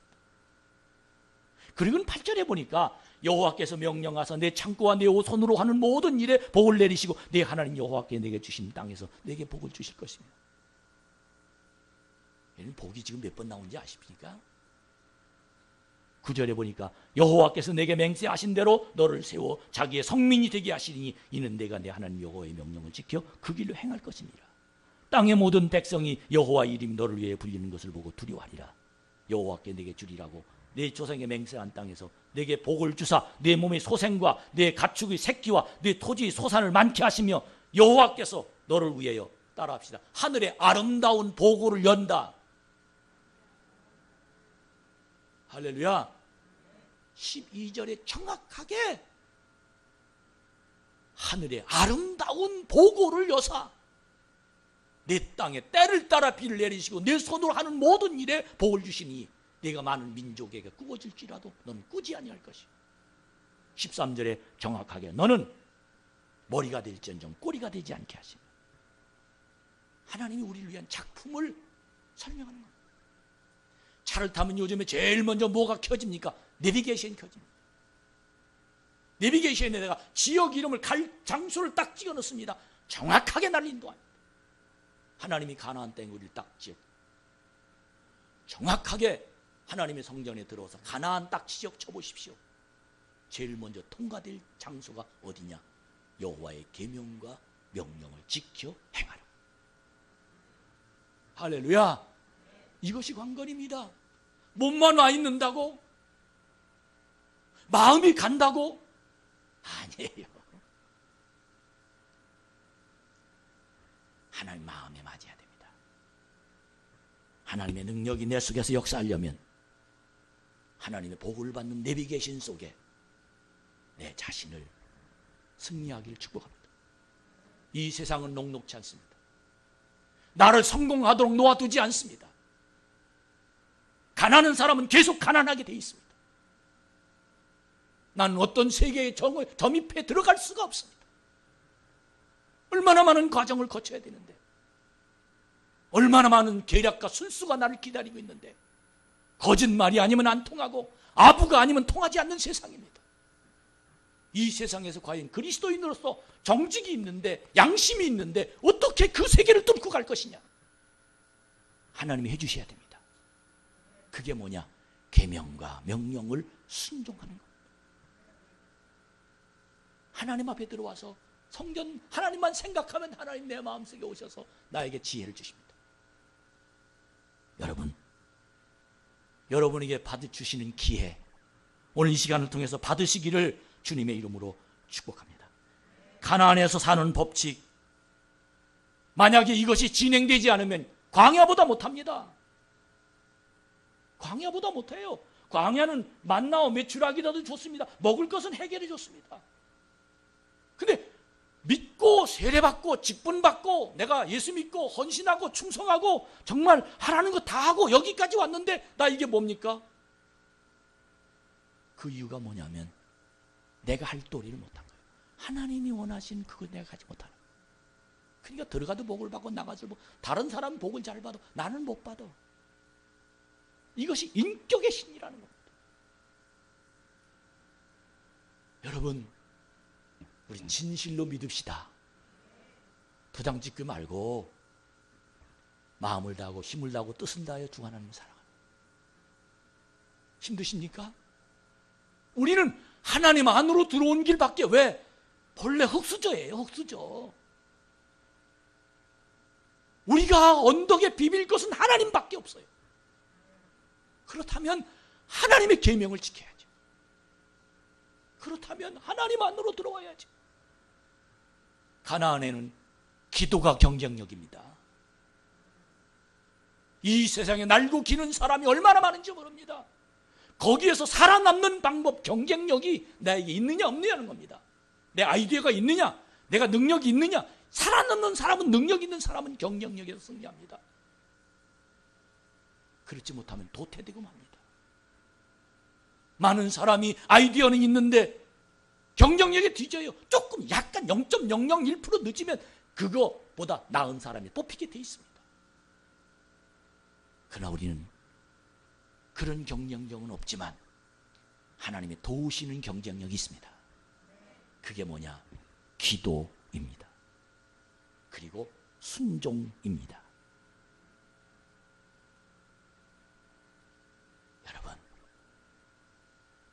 그리고는 8절에 보니까 여호와께서 명령하사 내 창고와 내 손으로 하는 모든 일에 복을 내리시고 내 하나님 여호와께 내게 주신 땅에서 내게 복을 주실 것입니다. 복이 지금 몇 번 나오는지 아십니까? 9절에 보니까 여호와께서 내게 맹세하신 대로 너를 세워 자기의 성민이 되게 하시니 이는 내가 내 하나님 여호와의 명령을 지켜 그 길로 행할 것이니라. 땅의 모든 백성이 여호와 이름이 너를 위해 불리는 것을 보고 두려워하리라. 여호와께 내게 주리라고 내 조상의 맹세한 땅에서 내게 복을 주사 내 몸의 소생과 내 가축의 새끼와 내 토지의 소산을 많게 하시며 여호와께서 너를 위하여, 따라합시다, 하늘의 아름다운 보고를 연다. 할렐루야. 12절에 정확하게 하늘의 아름다운 보고를 여사 내 땅에 때를 따라 비를 내리시고 내 손으로 하는 모든 일에 복을 주시니 내가 많은 민족에게 꾸어질지라도 너는 꾸지 아니할 것이요. 13절에 정확하게 너는 머리가 될지언정 꼬리가 되지 않게 하시며, 하나님이 우리를 위한 작품을 설명하는 겁니다. 차를 타면 요즘에 제일 먼저 뭐가 켜집니까? 내비게이션이 켜집니다. 내비게이션에 내가 지역 이름을 갈 장소를 딱 찍어 놓습니다. 정확하게 나를 인도합니다. 하나님이 가나안 땅에 우리를 딱 지역, 정확하게 하나님의 성전에 들어와서 가나안 딱 지적 쳐보십시오. 제일 먼저 통과될 장소가 어디냐? 여호와의 계명과 명령을 지켜 행하라. 할렐루야. 이것이 관건입니다. 몸만 와 있는다고? 마음이 간다고? 아니에요. 하나님 마음에 맞아야 됩니다. 하나님의 능력이 내 속에서 역사하려면 하나님의 복을 받는 내비게이션 속에 내 자신을 승리하기를 축복합니다. 이 세상은 녹록지 않습니다. 나를 성공하도록 놓아두지 않습니다. 가난한 사람은 계속 가난하게 돼 있습니다. 나는 어떤 세계의 점입해 들어갈 수가 없습니다. 얼마나 많은 과정을 거쳐야 되는데, 얼마나 많은 계략과 순수가 나를 기다리고 있는데, 거짓말이 아니면 안 통하고 아부가 아니면 통하지 않는 세상입니다. 이 세상에서 과연 그리스도인으로서 정직이 있는데, 양심이 있는데 어떻게 그 세계를 뚫고 갈 것이냐? 하나님이 해주셔야 됩니다. 그게 뭐냐? 계명과 명령을 순종하는 것. 하나님 앞에 들어와서 성전 하나님만 생각하면 하나님 내 마음속에 오셔서 나에게 지혜를 주십니다. 여러분에게 받으주시는 기회, 오늘 이 시간을 통해서 받으시기를 주님의 이름으로 축복합니다. 가나안에서 사는 법칙, 만약에 이것이 진행되지 않으면 광야보다 못합니다. 광야보다 못해요. 광야는 만나와 메추라기라도 좋습니다. 먹을 것은 해결해 줬습니다. 근데 믿고 세례받고 직분받고 내가 예수 믿고 헌신하고 충성하고 정말 하라는 거 다 하고 여기까지 왔는데 나 이게 뭡니까? 그 이유가 뭐냐면 내가 할 도리를 못한 거예요. 하나님이 원하신 그걸 내가 가지 못하는 거예요. 그러니까 들어가도 복을 받고 나가도 복, 다른 사람은 복을 잘 받아, 나는 못 받아. 이것이 인격의 신이라는 겁니다. 여러분, 우리 진실로 믿읍시다. 도장 찍지 말고 마음을 다하고 힘을 다하고 뜻을 다하여 주 하나님을 사랑합니다. 힘드십니까? 우리는 하나님 안으로 들어온 길밖에, 왜? 본래 흙수저예요. 흙수저. 우리가 언덕에 비빌 것은 하나님밖에 없어요. 그렇다면 하나님의 계명을 지켜야죠. 그렇다면 하나님 안으로 들어와야죠. 가나안에는 기도가 경쟁력입니다. 이 세상에 날고 기는 사람이 얼마나 많은지 모릅니다. 거기에서 살아남는 방법, 경쟁력이 나에게 있느냐 없느냐는 겁니다. 내 아이디어가 있느냐, 내가 능력이 있느냐. 살아남는 사람은, 능력 있는 사람은 경쟁력에서 승리합니다. 그렇지 못하면 도태되고 맙니다. 많은 사람이 아이디어는 있는데 경쟁력에 뒤져요. 조금 약간 0.001% 늦으면 그거보다 나은 사람이 뽑히게 돼 있습니다. 그러나 우리는 그런 경쟁력은 없지만 하나님의 도우시는 경쟁력이 있습니다. 그게 뭐냐? 기도입니다. 그리고 순종입니다.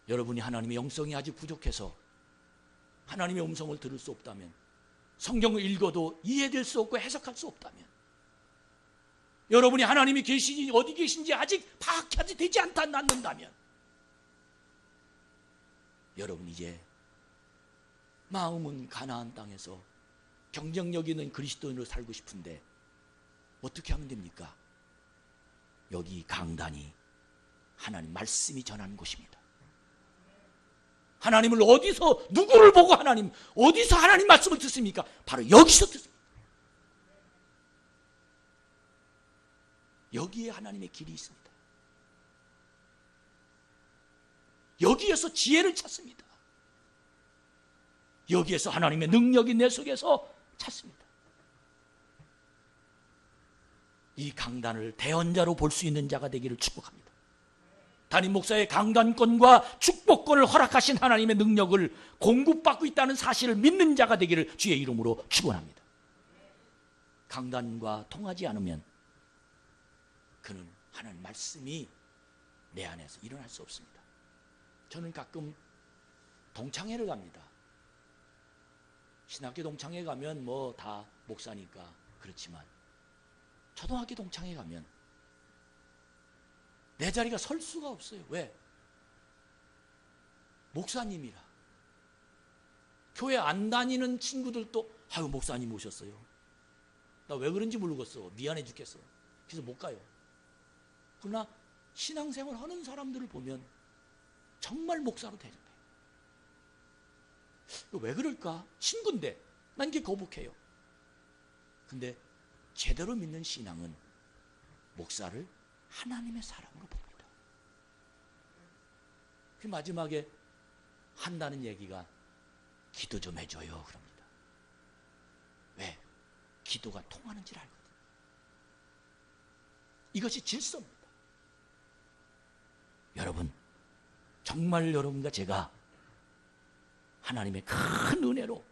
여러분이 하나님의 영성이 아직 부족해서 하나님의 음성을 들을 수 없다면, 성경을 읽어도 이해될 수 없고 해석할 수 없다면, 여러분이 하나님이 계시니 어디 계신지 아직 파악하지 되지 않는다면, 여러분 이제 마음은 가나안 땅에서 경쟁력 있는 그리스도인으로 살고 싶은데 어떻게 하면 됩니까? 여기 강단이 하나님 말씀이 전하는 곳입니다. 하나님을 어디서, 누구를 보고 어디서 하나님 말씀을 듣습니까? 바로 여기서 듣습니다. 여기에 하나님의 길이 있습니다. 여기에서 지혜를 찾습니다. 여기에서 하나님의 능력이 내 속에서 찾습니다. 이 강단을 대언자로 볼 수 있는 자가 되기를 축복합니다. 담임 목사의 강단권과 축복권을 허락하신 하나님의 능력을 공급받고 있다는 사실을 믿는 자가 되기를 주의 이름으로 축원합니다. 강단과 통하지 않으면 그는 하나님 말씀이 내 안에서 일어날 수 없습니다. 저는 가끔 동창회를 갑니다. 신학교 동창회 가면 뭐 다 목사니까 그렇지만 초등학교 동창회 가면 내 자리가 설 수가 없어요. 왜? 목사님이라. 교회 안 다니는 친구들도 아유 목사님 오셨어요. 나 왜 그런지 모르겠어. 미안해 죽겠어. 그래서 못 가요. 그러나 신앙생활 하는 사람들을 보면 정말 목사로 되는 거예요. 왜 그럴까? 친구인데 난 이게 거북해요. 근데 제대로 믿는 신앙은 목사를 하나님의 사랑으로 봅니다. 그 마지막에 한다는 얘기가 기도 좀 해줘요 그럽니다. 왜? 기도가 통하는지를 알거든요. 이것이 질서입니다. 여러분, 정말 여러분과 제가 하나님의 큰 은혜로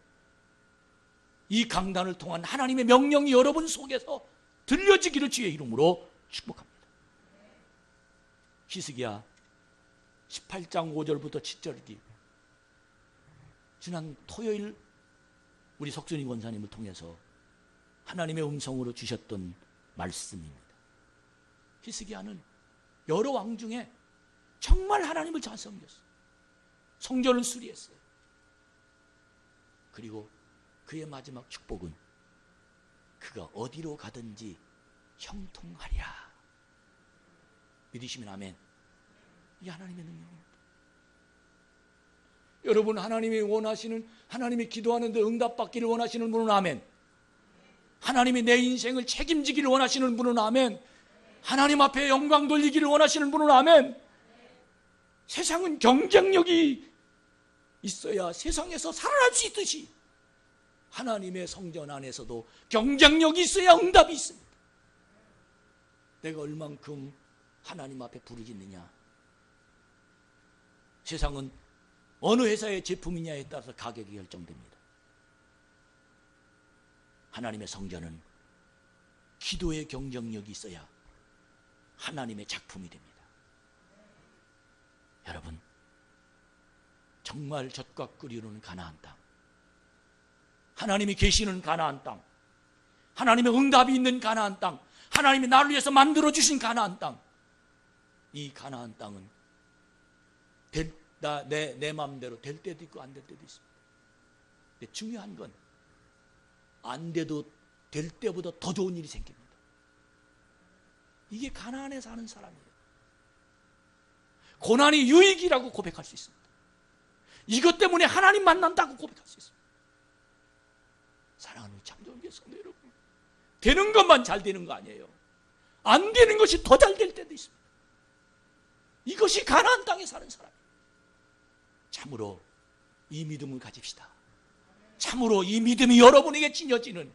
이 강단을 통한 하나님의 명령이 여러분 속에서 들려지기를 주의 이름으로 축복합니다. 히스기야 18장 5절부터 7절기, 지난 토요일 우리 석준이 권사님을 통해서 하나님의 음성으로 주셨던 말씀입니다. 히스기야는 여러 왕 중에 정말 하나님을 잘 섬겼어요. 성전을 수리했어요. 그리고 그의 마지막 축복은 그가 어디로 가든지 형통하리라. 믿으시면 아멘. 이게 하나님의 능력입니다. 여러분, 하나님이 원하시는, 하나님이 기도하는데 응답받기를 원하시는 분은 아멘. 하나님이 내 인생을 책임지기를 원하시는 분은 아멘. 하나님 앞에 영광 돌리기를 원하시는 분은 아멘. 세상은 경쟁력이 있어야 세상에서 살아날 수 있듯이 하나님의 성전 안에서도 경쟁력이 있어야 응답이 있습니다. 내가 얼만큼 하나님 앞에 부르짖느냐. 세상은 어느 회사의 제품이냐에 따라서 가격이 결정됩니다. 하나님의 성전은 기도의 경쟁력이 있어야 하나님의 작품이 됩니다. 여러분, 정말 젖과 꿀이 흐르는 가나안 땅, 하나님이 계시는 가나안 땅, 하나님의 응답이 있는 가나안 땅, 하나님이 나를 위해서 만들어주신 가나안 땅, 이 가나안 땅은 내 마음대로 될 때도 있고 안 될 때도 있습니다. 근데 중요한 건 안 돼도 될 때보다 더 좋은 일이 생깁니다. 이게 가나안에 사는 사람이에요. 고난이 유익이라고 고백할 수 있습니다. 이것 때문에 하나님 만난다고 고백할 수 있습니다. 사랑하는 창조주의 성도 여러분, 되는 것만 잘 되는 거 아니에요. 안 되는 것이 더 잘 될 때도 있습니다. 이것이 가나안 땅에 사는 사람이에요. 참으로 이 믿음을 가집시다. 참으로 이 믿음이 여러분에게 지녀지는,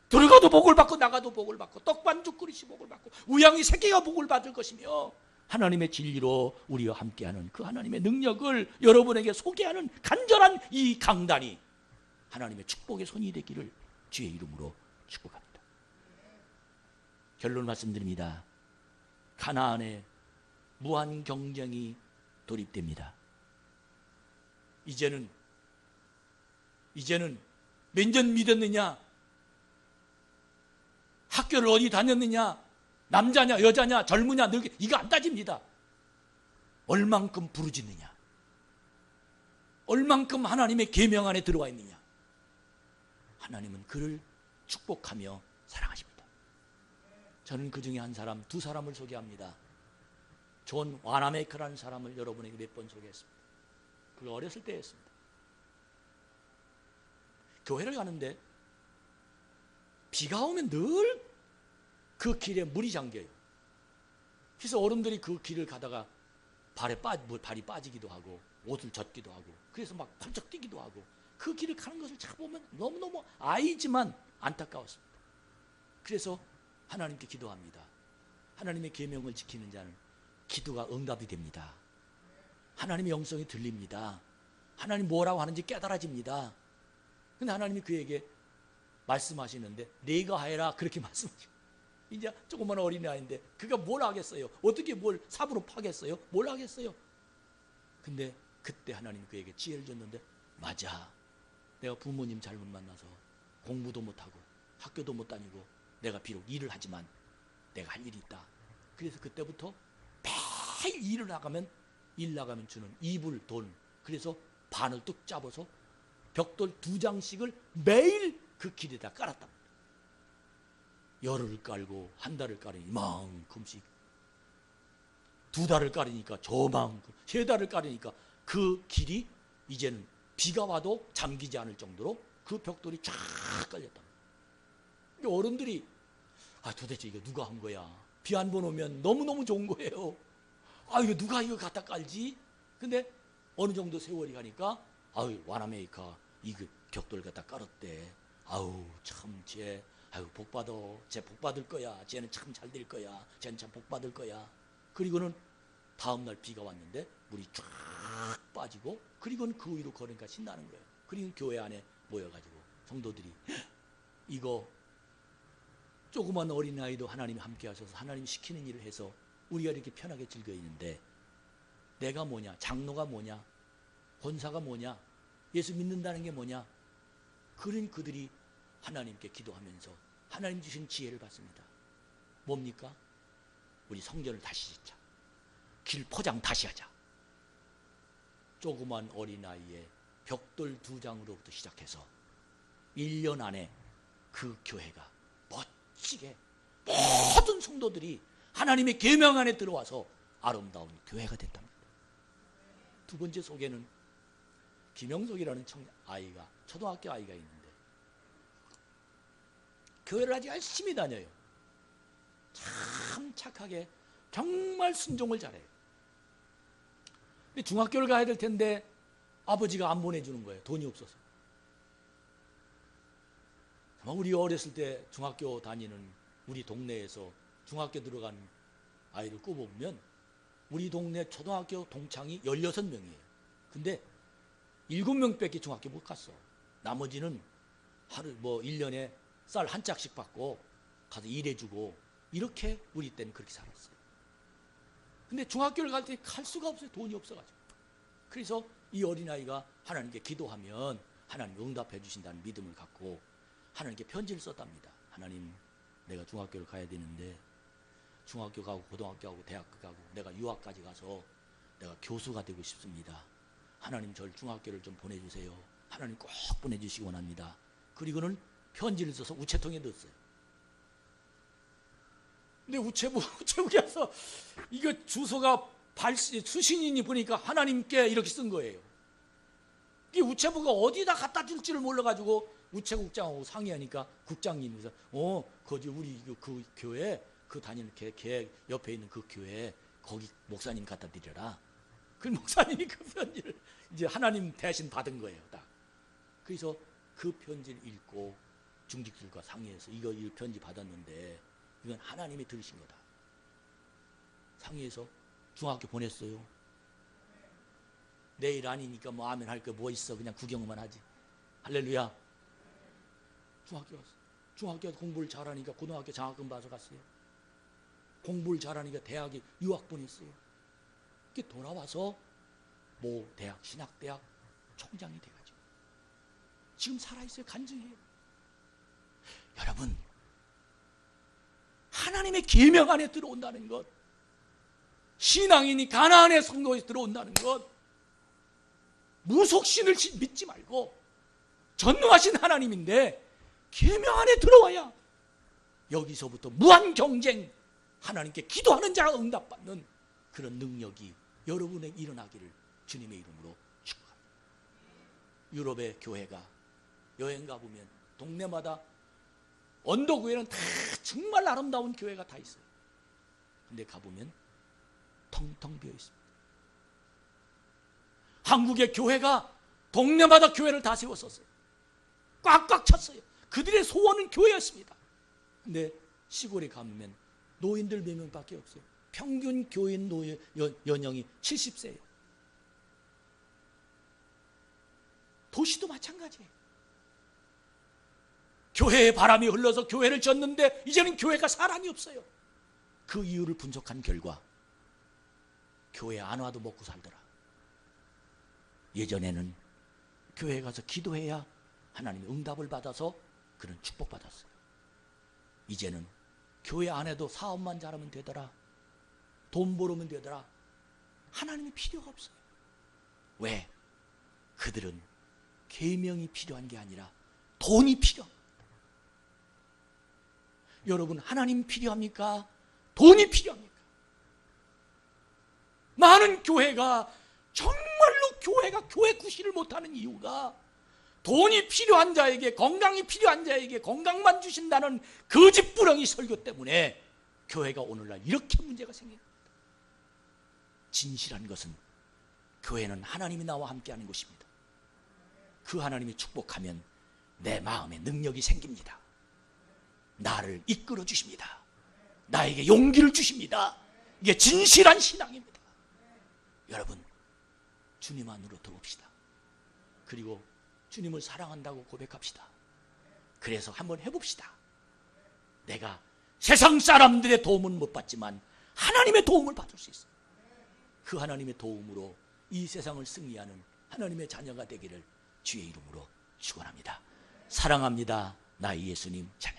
들어가도 복을 받고 나가도 복을 받고 떡반죽 그릇이 복을 받고 우양이 새끼가 복을 받을 것이며 하나님의 진리로 우리와 함께하는 그 하나님의 능력을 여러분에게 소개하는 간절한 이 강단이 하나님의 축복의 손이 되기를 주의 이름으로 축복합니다. 결론 말씀드립니다. 가나안에 무한 경쟁이 돌입됩니다. 이제는 몇 년 믿었느냐, 학교를 어디 다녔느냐, 남자냐 여자냐 젊으냐 늙게, 이거 안 따집니다. 얼만큼 부르짖느냐, 얼만큼 하나님의 계명 안에 들어와 있느냐. 하나님은 그를 축복하며 사랑하십니다. 저는 그 중에 한 사람, 두 사람을 소개합니다. 존 와나메이커라는 사람을 여러분에게 몇 번 소개했습니다. 그가 어렸을 때였습니다. 교회를 가는데 비가 오면 늘 그 길에 물이 잠겨요. 그래서 어른들이 그 길을 가다가 발이 빠지기도 하고 옷을 젖기도 하고, 그래서 막 펄쩍 뛰기도 하고, 그 길을 가는 것을 보면 너무너무 아이지만 안타까웠습니다. 그래서 하나님께 기도합니다. 하나님의 계명을 지키는 자는 기도가 응답이 됩니다. 하나님의 영성이 들립니다. 하나님 뭐라고 하는지 깨달아집니다. 근데 하나님이 그에게 말씀하시는데 네가 하여라, 그렇게 말씀하시고, 이제 조그만 어린아이인데 그가 뭘 하겠어요? 어떻게 뭘 삽으로 파겠어요? 뭘 하겠어요? 근데 그때 하나님이 그에게 지혜를 줬는데, 맞아, 내가 부모님 잘못 만나서 공부도 못하고 학교도 못 다니고 내가 비록 일을 하지만 내가 할 일이 있다. 그래서 그때부터 매일 일 나가면 주는 이불 돈, 그래서 반을 뚝 잡아서 벽돌 2장씩을 매일 그 길에다 깔았답니다. 열흘을 깔고 한 달을 깔으니 이만큼씩, 2달을 깔으니까 저만큼, 3달을 깔으니까 그 길이 이제는 비가 와도 잠기지 않을 정도로 그 벽돌이 쫙 깔렸답니다. 어른들이 도대체 이거 누가 한 거야? 비 한 번 오면 너무너무 좋은 거예요. 이거 누가 이거 갖다 깔지? 근데 어느 정도 세월이 가니까 와나메이커 이거 벽돌 갖다 깔았대. 참 복 받을 거야. 쟤는 참 잘 될 거야. 쟤는 참 복 받을 거야. 그리고는 다음날 비가 왔는데 물이 쫙 빠지고, 그리고는 그 위로 걸으니까 신나는 거예요. 그리고 교회 안에 모여가지고 성도들이 이거 조그만 어린아이도 하나님이 함께 하셔서 하나님이 시키는 일을 해서 우리가 이렇게 편하게 즐겨 있는데, 내가 뭐냐, 장로가 뭐냐, 권사가 뭐냐, 예수 믿는다는 게 뭐냐. 그런 그들이 하나님께 기도하면서 하나님 주신 지혜를 받습니다. 뭡니까? 우리 성전을 다시 짓자. 길 포장 다시 하자. 조그만 어린아이의 벽돌 2장으로부터 시작해서 1년 안에 그 교회가 멋지게 모든 성도들이 하나님의 계명 안에 들어와서 아름다운 교회가 됐답니다. 두 번째 소개는 김영석이라는 아이가, 초등학교 아이가 있는데 교회를 아주 열심히 다녀요. 참 착하게 정말 순종을 잘해요. 근데 중학교를 가야 될 텐데 아버지가 안 보내주는 거예요. 돈이 없어서. 우리 어렸을 때 중학교 다니는 우리 동네에서 중학교 들어간 아이를 꼽아보면 우리 동네 초등학교 동창이 16명이에요. 근데 7명밖에 중학교 못 갔어. 나머지는 하루 1년에 쌀 한 짝씩 받고 가서 일해주고, 이렇게 우리 때는 그렇게 살았어요. 근데 중학교를 갈 때 갈 수가 없어요. 돈이 없어가지고. 그래서 이 어린아이가 하나님께 기도하면 하나님 응답해 주신다는 믿음을 갖고 하나님께 편지를 썼답니다. 하나님, 내가 중학교를 가야 되는데 중학교 가고 고등학교 가고 대학교 가고 내가 유학까지 가서 내가 교수가 되고 싶습니다. 하나님 저를 중학교를 좀 보내주세요. 하나님 꼭 보내주시기 원합니다. 그리고는 편지를 써서 우체통에 넣었어요. 근데 우체국에 와서 이거 주소가 수신인이 보니까 하나님께 이렇게 쓴 거예요. 이 우체부가 어디다 갖다 줄지를 몰라가지고 우체국장하고 상의하니까 국장님이 거기 우리 그 교회 그 다니는 걔 옆에 있는 그 교회 거기 목사님 갖다 드려라. 그 목사님이 그 편지를 이제 하나님 대신 받은 거예요. 딱. 그래서 그 편지를 읽고 중직들과 상의해서 이거 편지 받았는데 이건 하나님이 들으신 거다. 상의해서 중학교 보냈어요. 내일 아니니까 뭐 아멘 할 거 뭐 있어. 그냥 구경만 하지. 할렐루야. 중학교 갔어. 중학교 공부를 잘하니까 고등학교 장학금 받아서 갔어요. 공부를 잘하니까 대학에 유학 보냈어요. 이렇게 돌아와서 모 대학, 신학대학 총장이 돼가지고 지금 살아있어요. 간증해요. 여러분, 하나님의 계명 안에 들어온다는 것, 신앙인이 가나안의 성도에 들어온다는 것, 무속신을 믿지 말고 전능하신 하나님인데 계명 안에 들어와야 여기서부터 무한 경쟁, 하나님께 기도하는 자가 응답받는 그런 능력이 여러분에게 일어나기를 주님의 이름으로 축복합니다. 유럽의 교회가 여행 가보면 동네마다 언덕 위에는 다 정말 아름다운 교회가 다 있어요. 근데 가보면 텅텅 비어 있습니다. 한국의 교회가 동네마다 교회를 다 세웠었어요. 꽉꽉 찼어요. 그들의 소원은 교회였습니다. 근데 시골에 가면 노인들 몇 명밖에 없어요. 평균 교인 연령이 70세예요. 도시도 마찬가지예요. 교회에 바람이 흘러서 교회를 졌는데 이제는 교회가 사람이 없어요. 그 이유를 분석한 결과 교회 안 와도 먹고 살더라. 예전에는 교회에 가서 기도해야 하나님의 응답을 받아서 그런 축복받았어요. 이제는 교회 안에도 사업만 잘하면 되더라. 돈 벌으면 되더라. 하나님이 필요가 없어요. 왜? 그들은 계명이 필요한 게 아니라 돈이 필요합니다. 여러분, 하나님 필요합니까? 돈이 필요합니까? 많은 교회가 정말로 교회 구실을 못하는 이유가 돈이 필요한 자에게, 건강이 필요한 자에게 건강만 주신다는 거짓부렁이 설교 때문에 교회가 오늘날 이렇게 문제가 생깁니다. 진실한 것은 교회는 하나님이 나와 함께하는 곳입니다. 그 하나님이 축복하면 내 마음에 능력이 생깁니다. 나를 이끌어 주십니다. 나에게 용기를 주십니다. 이게 진실한 신앙입니다. 여러분, 주님 안으로 들어옵시다. 그리고 주님을 사랑한다고 고백합시다. 그래서 한번 해봅시다. 내가 세상 사람들의 도움은 못 받지만 하나님의 도움을 받을 수 있어요. 그 하나님의 도움으로 이 세상을 승리하는 하나님의 자녀가 되기를 주의 이름으로 축원합니다. 사랑합니다. 나의 예수님 찬양.